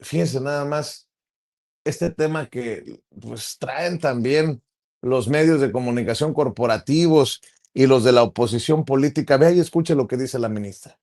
fíjense nada más este tema que pues traen también los medios de comunicación corporativos y los de la oposición política. Vea y escuche lo que dice la ministra.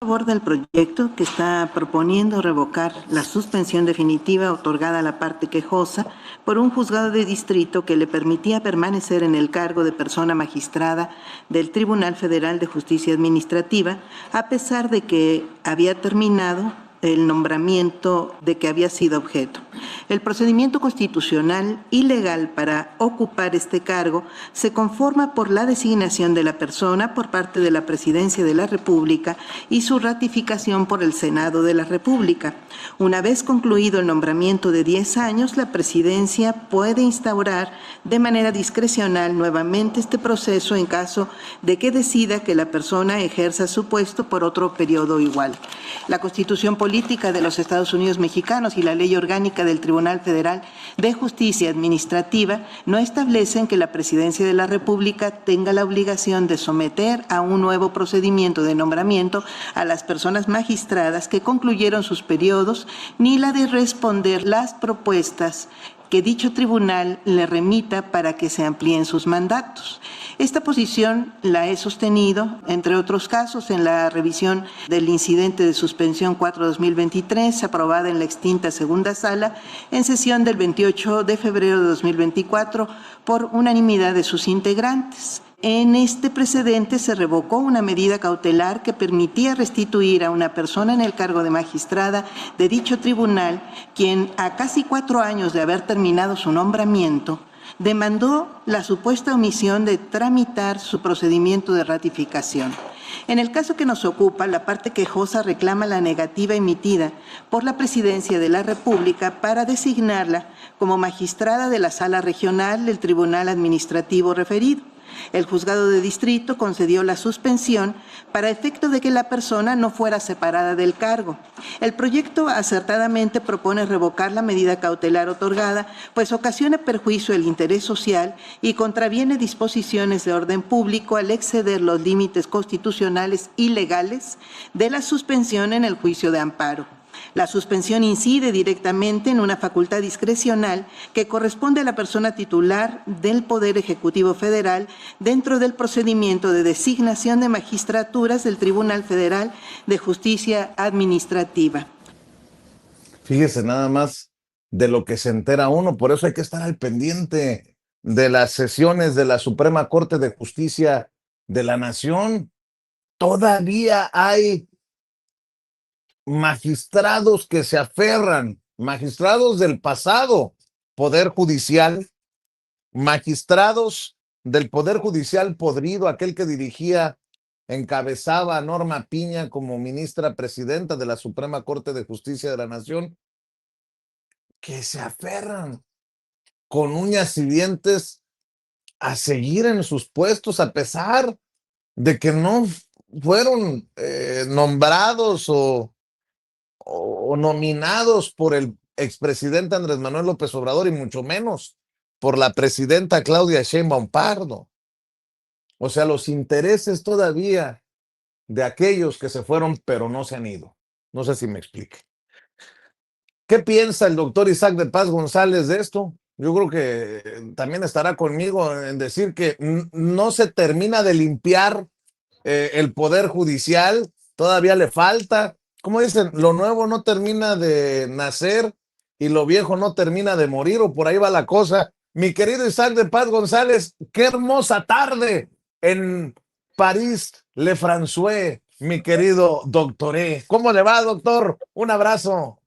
Favor del proyecto que está proponiendo revocar la suspensión definitiva otorgada a la parte quejosa por un juzgado de distrito que le permitía permanecer en el cargo de persona magistrada del Tribunal Federal de Justicia Administrativa, a pesar de que había terminado el nombramiento de que había sido objeto. El procedimiento constitucional y legal para ocupar este cargo se conforma por la designación de la persona por parte de la Presidencia de la República y su ratificación por el Senado de la República. Una vez concluido el nombramiento de 10 años, la Presidencia puede instaurar de manera discrecional nuevamente este proceso en caso de que decida que la persona ejerza su puesto por otro periodo igual. La Constitución Política de los Estados Unidos Mexicanos y la Ley Orgánica del Tribunal Federal de Justicia Administrativa no establecen que la Presidencia de la República tenga la obligación de someter a un nuevo procedimiento de nombramiento a las personas magistradas que concluyeron sus periodos, ni la de responder las propuestas que dicho tribunal le remita para que se amplíen sus mandatos. Esta posición la he sostenido, entre otros casos, en la revisión del incidente de suspensión 4-2023, aprobada en la extinta segunda sala, en sesión del 28 de febrero de 2024, por unanimidad de sus integrantes. En este precedente se revocó una medida cautelar que permitía restituir a una persona en el cargo de magistrada de dicho tribunal, quien a casi 4 años de haber terminado su nombramiento, demandó la supuesta omisión de tramitar su procedimiento de ratificación. En el caso que nos ocupa, la parte quejosa reclama la negativa emitida por la Presidencia de la República para designarla como magistrada de la Sala Regional del Tribunal Administrativo referido. El juzgado de distrito concedió la suspensión para efecto de que la persona no fuera separada del cargo. El proyecto acertadamente propone revocar la medida cautelar otorgada, pues ocasiona perjuicio al interés social y contraviene disposiciones de orden público al exceder los límites constitucionales y legales de la suspensión en el juicio de amparo. La suspensión incide directamente en una facultad discrecional que corresponde a la persona titular del Poder Ejecutivo Federal dentro del procedimiento de designación de magistraturas del Tribunal Federal de Justicia Administrativa. Fíjese nada más de lo que se entera uno, por eso hay que estar al pendiente de las sesiones de la Suprema Corte de Justicia de la Nación. Todavía hay magistrados que se aferran, magistrados del pasado Poder Judicial, magistrados del Poder Judicial podrido, aquel que dirigía, encabezaba a Norma Piña como ministra presidenta de la Suprema Corte de Justicia de la Nación, que se aferran con uñas y dientes a seguir en sus puestos a pesar de que no fueron nombrados o nominados por el expresidente Andrés Manuel López Obrador y mucho menos por la presidenta Claudia Sheinbaum Pardo. O sea, los intereses todavía de aquellos que se fueron pero no se han ido. No sé si me explique. ¿Qué piensa el doctor Isaac de Paz González de esto? Yo creo que también estará conmigo en decir que no se termina de limpiar el Poder Judicial, todavía le falta. Como dicen, lo nuevo no termina de nacer y lo viejo no termina de morir, o por ahí va la cosa. Mi querido Isaac de Paz González, qué hermosa tarde en París, Le François, mi querido doctoré. ¿Cómo le va, doctor? Un abrazo.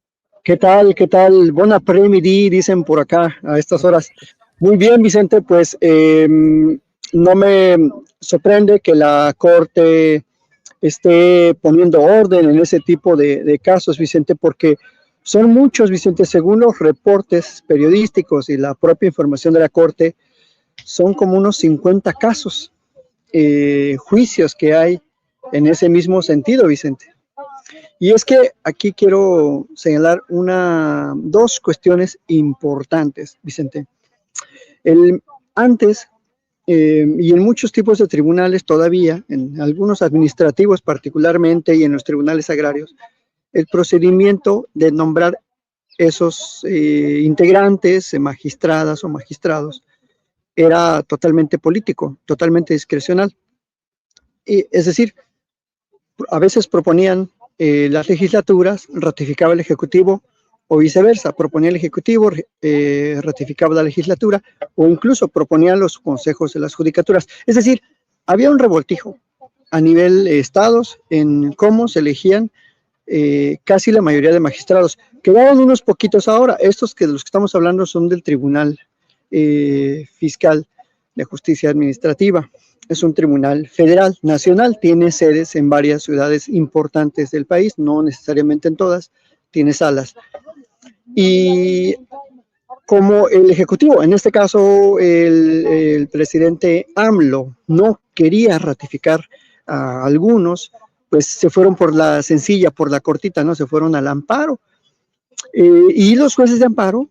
¿Qué tal? ¿Qué tal? Bon après-midi, dicen por acá a estas horas. Muy bien, Vicente, pues no me sorprende que la Corte esté poniendo orden en ese tipo de casos, Vicente, porque son muchos, Vicente, según los reportes periodísticos y la propia información de la Corte, son como unos 50 casos, juicios que hay en ese mismo sentido, Vicente. Y es que aquí quiero señalar dos cuestiones importantes, Vicente. Antes, y en muchos tipos de tribunales todavía, en algunos administrativos particularmente y en los tribunales agrarios, el procedimiento de nombrar esos integrantes, magistradas o magistrados, era totalmente político, totalmente discrecional. Es decir, a veces proponían las legislaturas, ratificaba el Ejecutivo, o viceversa, proponía el Ejecutivo, ratificaba la legislatura, o incluso proponían los consejos de las judicaturas. Es decir, había un revoltijo a nivel estados en cómo se elegían casi la mayoría de magistrados. Quedaron unos poquitos ahora. Estos que de los que estamos hablando son del Tribunal Fiscal de Justicia Administrativa. Es un tribunal federal, nacional, tiene sedes en varias ciudades importantes del país, no necesariamente en todas, tiene salas. Y como el Ejecutivo, en este caso el presidente AMLO, no quería ratificar a algunos, pues se fueron por la sencilla, por la cortita, ¿no? Se fueron al amparo. Y los jueces de amparo,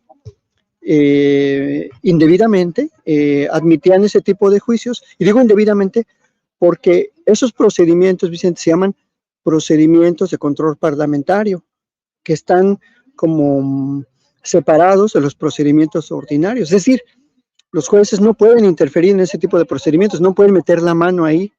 indebidamente, admitían ese tipo de juicios. Y digo indebidamente porque esos procedimientos, Vicente, se llaman procedimientos de control parlamentario, que están como separados de los procedimientos ordinarios. Es decir, los jueces no pueden interferir en ese tipo de procedimientos, no pueden meter la mano ahí,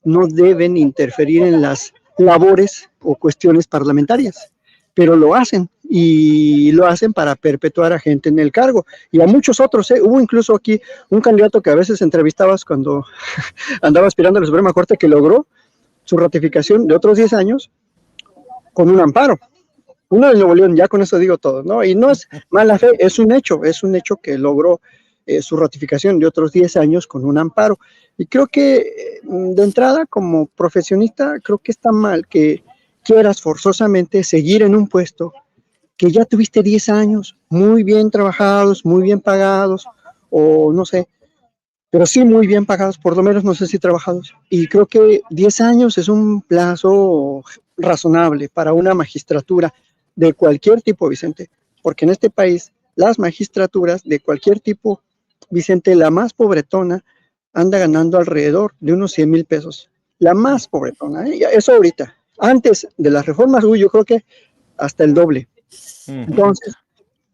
no deben interferir en las labores o cuestiones parlamentarias, pero lo hacen y lo hacen para perpetuar a gente en el cargo y a muchos otros. Hubo incluso aquí un candidato que a veces entrevistabas cuando andaba aspirando a la Suprema Corte que logró su ratificación de otros 10 años con un amparo. Uno de Nuevo León, ya con eso digo todo, ¿no? Y no es mala fe, es un hecho que logró su ratificación de otros 10 años con un amparo. Y creo que de entrada, como profesionista, creo que está mal que quieras forzosamente seguir en un puesto que ya tuviste 10 años, muy bien trabajados, muy bien pagados, o no sé, pero sí muy bien pagados, por lo menos no sé si trabajados. Y creo que 10 años es un plazo razonable para una magistratura de cualquier tipo, Vicente, porque en este país las magistraturas de cualquier tipo, Vicente, la más pobretona anda ganando alrededor de unos 100,000 pesos. La más pobretona, ¿eh? Eso ahorita. Antes de las reformas, yo creo que hasta el doble. Entonces,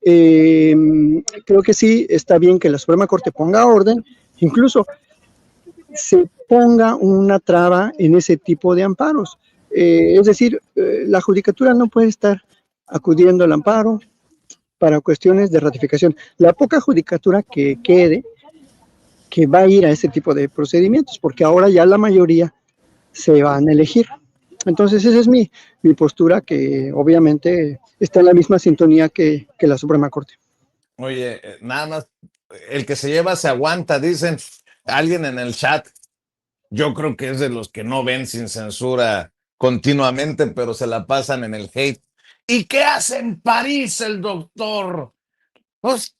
creo que sí está bien que la Suprema Corte ponga orden, incluso se ponga una traba en ese tipo de amparos. Es decir, la judicatura no puede estar acudiendo al amparo para cuestiones de ratificación. La poca judicatura que quede, que va a ir a ese tipo de procedimientos, porque ahora ya la mayoría se van a elegir. Entonces esa es mi postura, que obviamente está en la misma sintonía que la Suprema Corte. Oye, nada más, el que se lleva se aguanta, dicen alguien en el chat. Yo creo que es de los que no ven sin censura continuamente, pero se la pasan en el hate. ¿Y qué hace en París el doctor? Pues,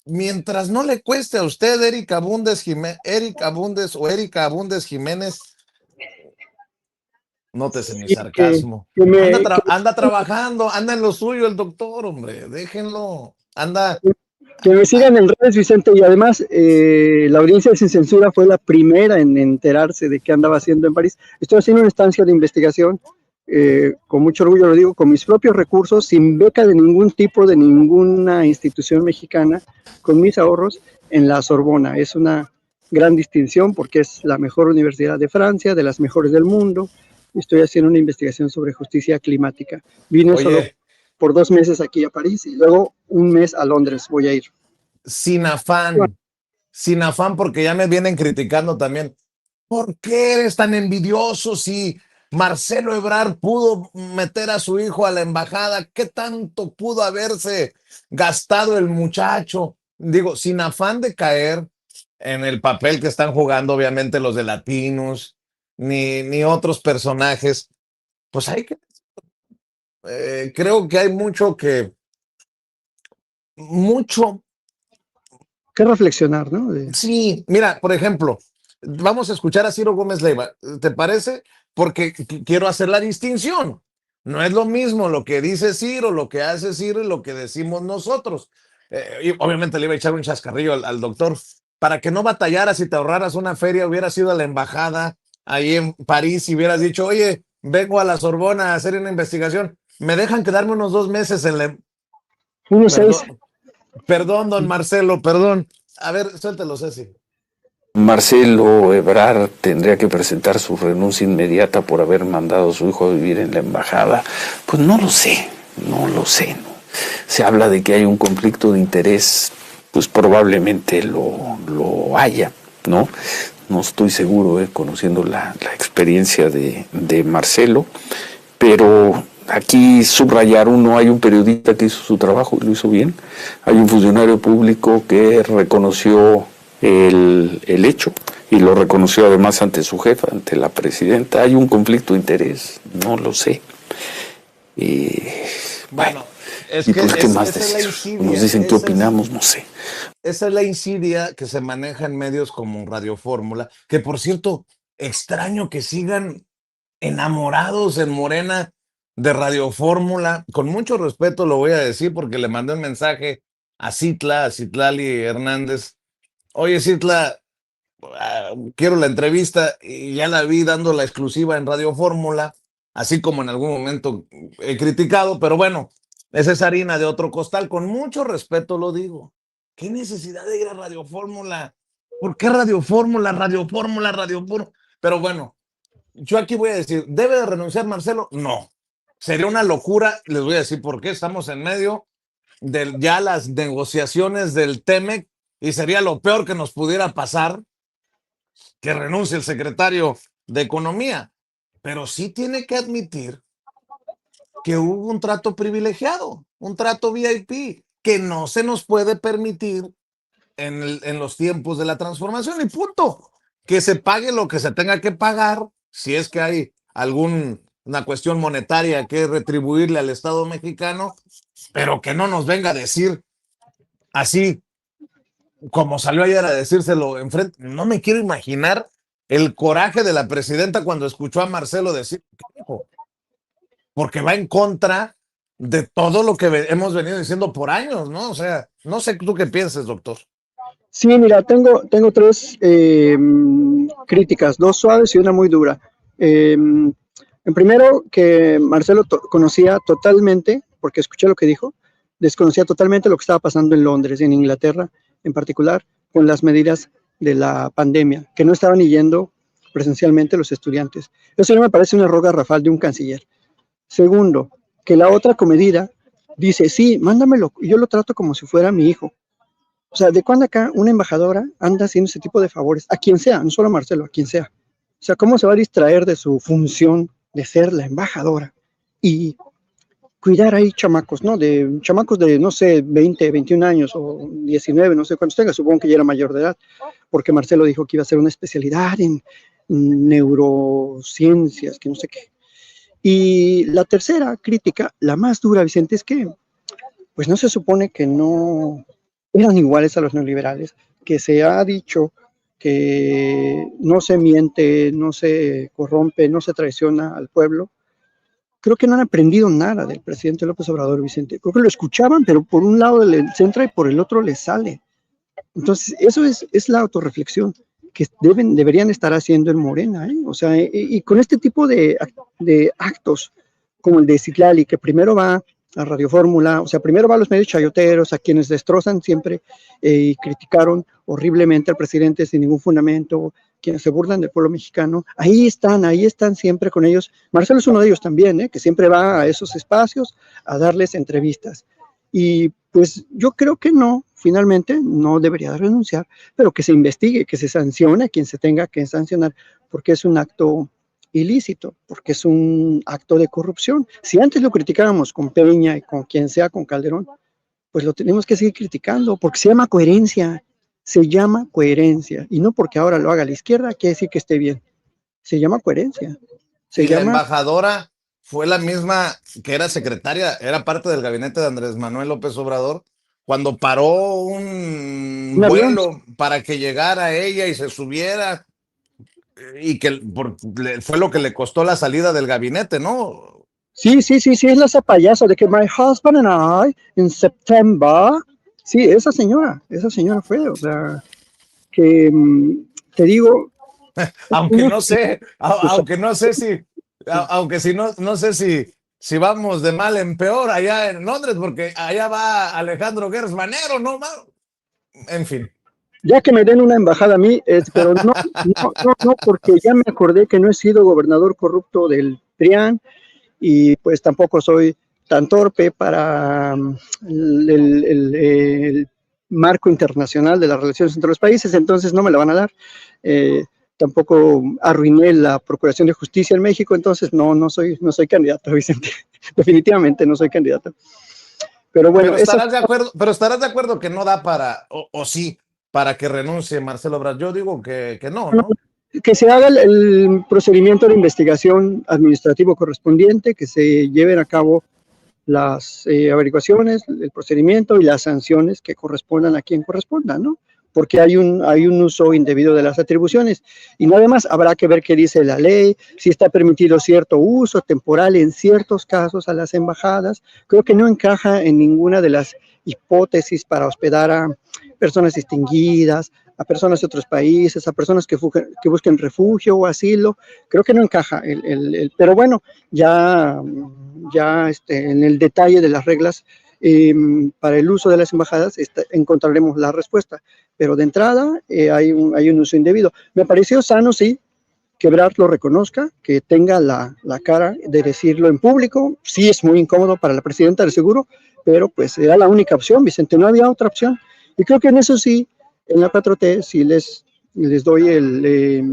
mientras no le cueste a usted, Erika Abundes Jiménez, nótese mi sarcasmo. Anda trabajando, anda en lo suyo el doctor, hombre, déjenlo. Anda. Que me sigan en redes, Vicente, y además la audiencia de Sin Censura fue la primera en enterarse de qué andaba haciendo en París. Estoy haciendo una estancia de investigación, con mucho orgullo lo digo, con mis propios recursos, sin beca de ningún tipo, de ninguna institución mexicana, con mis ahorros en la Sorbona. Es una gran distinción porque es la mejor universidad de Francia, de las mejores del mundo. Estoy haciendo una investigación sobre justicia climática. Vine solo por 2 meses aquí a París y luego un mes a Londres voy a ir. Sin afán, porque ya me vienen criticando también. ¿Por qué eres tan envidioso si Marcelo Ebrard pudo meter a su hijo a la embajada? ¿Qué tanto pudo haberse gastado el muchacho? Digo, sin afán de caer en el papel que están jugando, obviamente, los de Latinos, ni otros personajes. Pues hay que... creo que hay mucho que reflexionar, ¿no? Sí, mira, por ejemplo, vamos a escuchar a Ciro Gómez Leiva, ¿te parece? Porque quiero hacer la distinción. No es lo mismo lo que dice Ciro, lo que hace Ciro y lo que decimos nosotros. Y obviamente le iba a echar un chascarrillo al doctor para que no batallaras y te ahorraras una feria, hubieras ido a la embajada ahí en París y hubieras dicho, oye, vengo a la Sorbona a hacer una investigación. ¿Me dejan quedarme unos 2 meses en la... 1-6. Perdón, don Marcelo, perdón. A ver, suéltelo, Ceci. Marcelo Ebrard tendría que presentar su renuncia inmediata por haber mandado a su hijo a vivir en la embajada. Pues no lo sé, no lo sé. ¿No? Se habla de que hay un conflicto de interés, pues probablemente lo haya, ¿no? No estoy seguro, conociendo la experiencia de Marcelo, pero aquí subrayar uno, hay un periodista que hizo su trabajo y lo hizo bien, hay un funcionario público que reconoció el hecho y lo reconoció además ante su jefa, ante la presidenta. Hay un conflicto de interés, no lo sé. Bueno, es y que pues qué más esa es la decir. insidia. Nos dicen qué opinamos, no sé. Esa es la insidia que se maneja en medios como Radio Fórmula, que por cierto, extraño que sigan enamorados en Morena de Radio Fórmula. Con mucho respeto lo voy a decir porque le mandé un mensaje a Citlali Hernández. Oye, Citla, quiero la entrevista y ya la vi dando la exclusiva en Radio Fórmula, así como en algún momento he criticado, pero bueno, esa es harina de otro costal, con mucho respeto lo digo. ¿Qué necesidad de ir a Radio Fórmula? ¿Por qué Radio Fórmula, Radio Fórmula, Radio Fórmula? Pero bueno, yo aquí voy a decir, ¿debe de renunciar Marcelo? No. Sería una locura, les voy a decir por qué. Estamos en medio de ya las negociaciones del TEMEC y sería lo peor que nos pudiera pasar que renuncie el secretario de Economía. Pero sí tiene que admitir que hubo un trato privilegiado, un trato VIP, que no se nos puede permitir en los tiempos de la transformación y punto. Que se pague lo que se tenga que pagar, si es que hay alguna cuestión monetaria que retribuirle al Estado mexicano, pero que no nos venga a decir así como salió ayer a decírselo enfrente. No me quiero imaginar el coraje de la presidenta cuando escuchó a Marcelo decir, porque va en contra de todo lo que hemos venido diciendo por años, ¿no? O sea, no sé tú qué pienses, doctor. Sí, mira, tengo tres críticas, dos suaves y una muy dura. En primero, que Marcelo conocía totalmente, porque escuché lo que dijo, desconocía totalmente lo que estaba pasando en Londres, en Inglaterra en particular, con las medidas de la pandemia, que no estaban yendo presencialmente los estudiantes. Eso no me parece un error garrafal de un canciller. Segundo, que la otra comedida dice, sí, mándamelo, y yo lo trato como si fuera mi hijo. O sea, ¿de cuándo acá una embajadora anda haciendo ese tipo de favores? A quien sea, no solo a Marcelo, a quien sea. O sea, ¿cómo se va a distraer de su función de ser la embajadora y cuidar ahí chamacos, ¿no? De chamacos de, no sé, 20, 21 años o 19, no sé cuántos tenga, supongo que ya era mayor de edad, porque Marcelo dijo que iba a hacer una especialidad en neurociencias, que no sé qué. Y la tercera crítica, la más dura, Vicente, es que pues no se supone que no eran iguales a los neoliberales, que se ha dicho que no se miente, no se corrompe, no se traiciona al pueblo. Creo que no han aprendido nada del presidente López Obrador, Vicente. Creo que lo escuchaban, pero por un lado le centra y por el otro le sale. Entonces, eso es la autorreflexión que deberían estar haciendo en Morena, ¿eh? O sea, y con este tipo de actos, como el de Citlali, que primero va a Radio Fórmula, o sea, primero va a los medios chayoteros, a quienes destrozan siempre y criticaron horriblemente al presidente sin ningún fundamento, quienes se burlan del pueblo mexicano, ahí están siempre con ellos. Marcelo es uno de ellos también, que siempre va a esos espacios a darles entrevistas. Y pues yo creo que no, finalmente no debería de renunciar, pero que se investigue, que se sancione a quien se tenga que sancionar, porque es un acto ilícito, porque es un acto de corrupción. Si antes lo criticábamos con Peña y con quien sea, con Calderón, pues lo tenemos que seguir criticando, porque se llama coherencia, y no porque ahora lo haga la izquierda, quiere decir que esté bien, se llama coherencia. Y la embajadora fue la misma que era secretaria, era parte del gabinete de Andrés Manuel López Obrador, cuando paró un vuelo para que llegara ella y se subiera, y que fue lo que le costó la salida del gabinete, ¿no? Sí, es la payasa de que my husband and I in September. Sí, esa señora fue, o sea, que te digo. aunque no sé si Aunque si no, no sé si vamos de mal en peor allá en Londres, porque allá va Alejandro Gers Manero, ¿no? En fin. Ya que me den una embajada a mí, pero no, porque ya me acordé que no he sido gobernador corrupto del PRIAN y pues tampoco soy tan torpe para el marco internacional de las relaciones entre los países, entonces no me la van a dar. Tampoco arruiné la Procuración de Justicia en México, entonces no soy candidato, Vicente. Definitivamente no soy candidato. Pero bueno, pero estarás de acuerdo que no da para, o sí, para que renuncie Marcelo Ebrard. Yo digo que no, ¿no? Que se haga el procedimiento de investigación administrativo correspondiente, que se lleven a cabo las averiguaciones, el procedimiento y las sanciones que correspondan a quien corresponda, ¿no? Porque hay un uso indebido de las atribuciones. Y nada más habrá que ver qué dice la ley, si está permitido cierto uso temporal en ciertos casos a las embajadas. Creo que no encaja en ninguna de las hipótesis para hospedar a personas distinguidas, a personas de otros países, a personas que busquen refugio o asilo. Creo que no encaja. Pero bueno, ya en el detalle de las reglas para el uso de las embajadas encontraremos la respuesta. Pero de entrada hay un uso indebido. Me pareció sano, sí, que Ebrard lo reconozca, que tenga la cara de decirlo en público. Sí es muy incómodo para la presidenta, de seguro, pero pues era la única opción, Vicente, no había otra opción. Y creo que en eso sí, en la 4T, sí les doy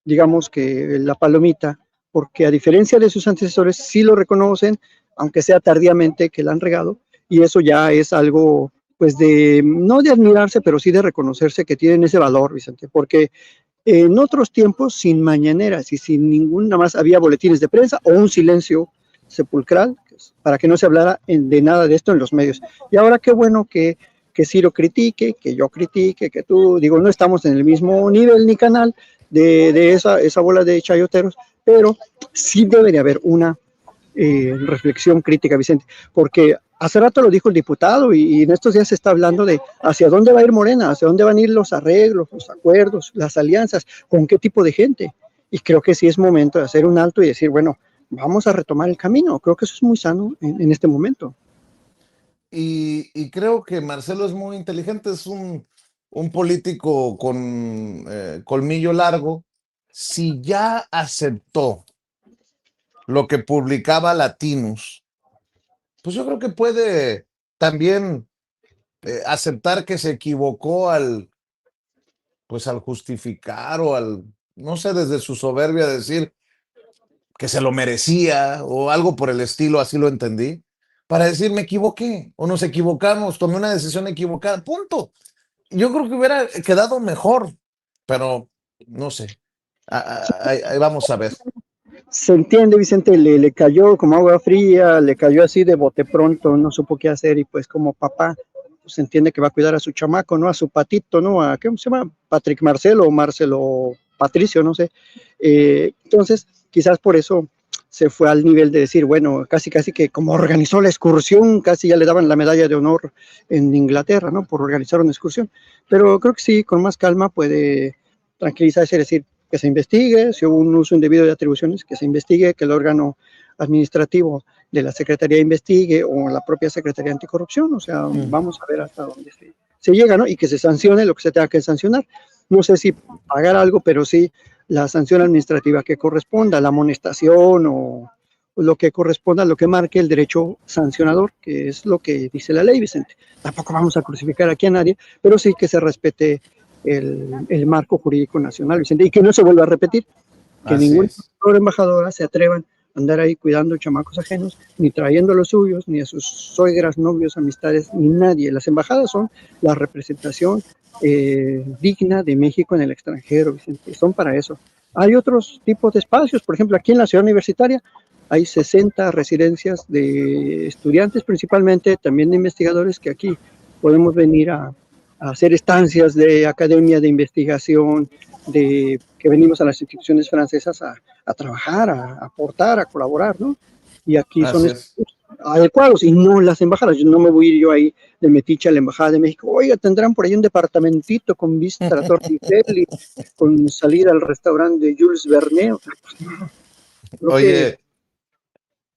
digamos que la palomita, porque a diferencia de sus antecesores, sí lo reconocen, aunque sea tardíamente que la han regado, y eso ya es algo, pues no de admirarse, pero sí de reconocerse que tienen ese valor, Vicente, porque en otros tiempos, sin mañaneras y sin nada más había boletines de prensa o un silencio sepulcral para que no se hablara de nada de esto en los medios. Y ahora qué bueno que Ciro critique, que yo critique, que tú, digo, no estamos en el mismo nivel ni canal de esa bola de chayoteros, pero sí debe de haber una reflexión crítica, Vicente, porque hace rato lo dijo el diputado y en estos días se está hablando de hacia dónde va a ir Morena, hacia dónde van a ir los arreglos, los acuerdos, las alianzas, con qué tipo de gente. Y creo que sí es momento de hacer un alto y decir, bueno, vamos a retomar el camino. Creo que eso es muy sano en este momento. Y creo que Marcelo es muy inteligente, es un político con colmillo largo. Si ya aceptó lo que publicaba Latinus, pues yo creo que puede también aceptar que se equivocó al justificar o no sé, desde su soberbia decir que se lo merecía o algo por el estilo, así lo entendí, para decir me equivoqué o nos equivocamos, tomé una decisión equivocada, punto. Yo creo que hubiera quedado mejor, pero no sé, ahí vamos a ver. Se entiende, Vicente, le cayó como agua fría, le cayó así de bote pronto, no supo qué hacer y pues como papá, pues entiende que va a cuidar a su chamaco, ¿no? A su patito, ¿no? ¿Cómo se llama? Patrick Marcelo o Marcelo Patricio, no sé. Entonces, quizás por eso se fue al nivel de decir, bueno, casi que como organizó la excursión, casi ya le daban la medalla de honor en Inglaterra, ¿no? Por organizar una excursión. Pero creo que sí, con más calma puede tranquilizarse y decir, que se investigue, si hubo un uso indebido de atribuciones, que se investigue, que el órgano administrativo de la Secretaría investigue o la propia Secretaría Anticorrupción, o sea, vamos a ver hasta dónde se llega, ¿no? Y que se sancione lo que se tenga que sancionar. No sé si pagar algo, pero sí la sanción administrativa que corresponda, la amonestación o lo que corresponda, lo que marque el derecho sancionador, que es lo que dice la ley, Vicente. Tampoco vamos a crucificar aquí a nadie, pero sí que se respete el marco jurídico nacional, Vicente, y que no se vuelva a repetir, que ningún embajador o embajadora se atrevan a andar ahí cuidando chamacos ajenos, ni trayendo los suyos, ni a sus suegras, novios, amistades, ni nadie. Las embajadas son la representación digna de México en el extranjero, Vicente, son para eso. Hay otros tipos de espacios, por ejemplo, aquí en la ciudad universitaria hay 60 residencias de estudiantes, principalmente también de investigadores, que aquí podemos venir a hacer estancias de academia, de investigación, que venimos a las instituciones francesas a trabajar, a aportar, a colaborar, ¿no? Y aquí son adecuados y no las embajadas. Yo no me voy a ir yo ahí de metiche a la Embajada de México. Oiga, tendrán por ahí un departamentito con vista a la Torre Eiffel y con salir al restaurante de Jules Verne. Creo que Oye,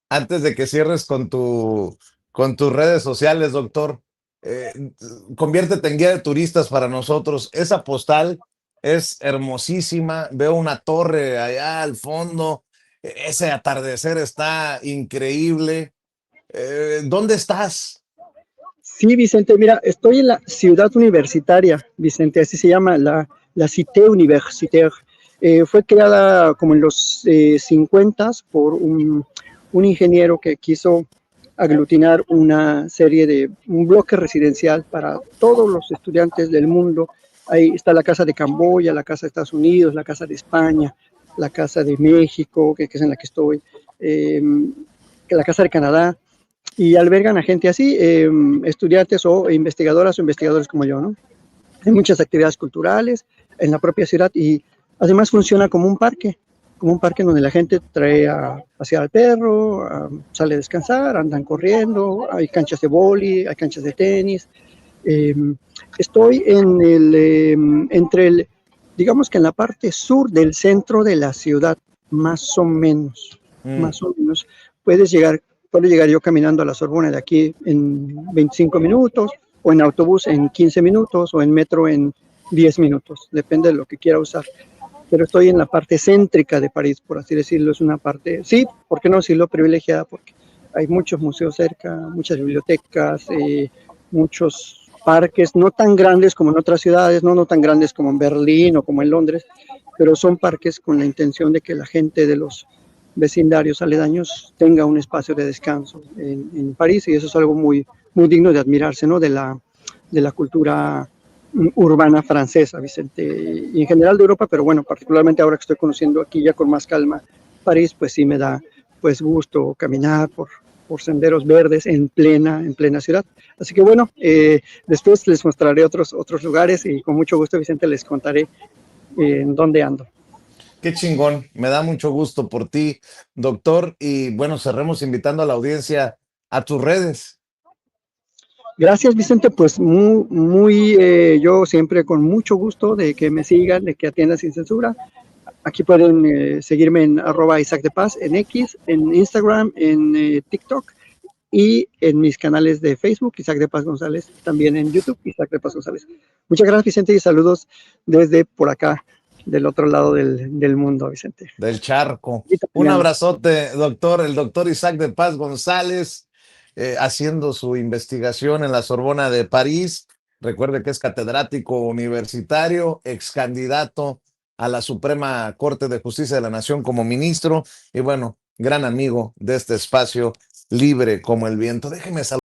antes de que cierres con tus redes sociales, doctor, eh, conviértete en guía de turistas para nosotros. Esa postal es hermosísima. Veo una torre allá al fondo. Ese atardecer está increíble. ¿Dónde estás? sí, Vicente, mira, estoy en la ciudad universitaria, Vicente, así se llama, la Cité Universitaire. Fue creada como en los 50 por un ingeniero que quiso aglutinar una serie de, un bloque residencial para todos los estudiantes del mundo. Ahí está la Casa de Camboya, la Casa de Estados Unidos, la Casa de España, la Casa de México, que es en la que estoy, la Casa de Canadá, y albergan a gente así, estudiantes o investigadoras o investigadores como yo, ¿no? Hay muchas actividades culturales en la propia ciudad y además funciona como un parque donde la gente trae a pasear al perro, sale a descansar, andan corriendo, hay canchas de boli, hay canchas de tenis. Eh, Estoy en entre el, digamos que en la parte sur del centro de la ciudad, más o menos, Mm. más o menos. Puedes llegar, puedo llegar yo caminando a la Sorbona de aquí en 25 minutos, o en autobús en 15 minutos, o en metro en 10 minutos, depende de lo que quiera usar. Pero estoy en la parte céntrica de París, por así decirlo, es una parte, sí, ¿por qué no decirlo privilegiada? Porque hay muchos museos cerca, muchas bibliotecas, muchos parques, no tan grandes como en otras ciudades, no tan grandes como en Berlín o como en Londres, pero son parques con la intención de que la gente de los vecindarios aledaños tenga un espacio de descanso en París, y eso es algo muy digno de admirarse, ¿no? De la cultura urbana francesa, Vicente, y en general de Europa, pero bueno, particularmente ahora que estoy conociendo aquí ya con más calma París, pues sí me da pues gusto caminar por senderos verdes en plena ciudad. Así que bueno, después les mostraré otros lugares y con mucho gusto, Vicente, les contaré en dónde ando. Qué chingón, me da mucho gusto por ti, doctor. Y bueno, cerremos invitando a la audiencia a tus redes. Gracias, Vicente, pues yo siempre con mucho gusto de que me sigan, de que atiendan sin censura. Aquí pueden seguirme en @Isaac de Paz, en X, en Instagram, en TikTok y en mis canales de Facebook, Isaac de Paz González, también en YouTube, Isaac de Paz González. Muchas gracias, Vicente, y saludos desde por acá, del otro lado del mundo, Vicente. Del charco. Un Italiano. abrazote, doctor, el doctor Isaac de Paz González, haciendo su investigación en la Sorbona de París. Recuerde que es catedrático universitario, ex candidato a la Suprema Corte de Justicia de la Nación como ministro y bueno, gran amigo de este espacio libre como el viento. Déjeme saludar.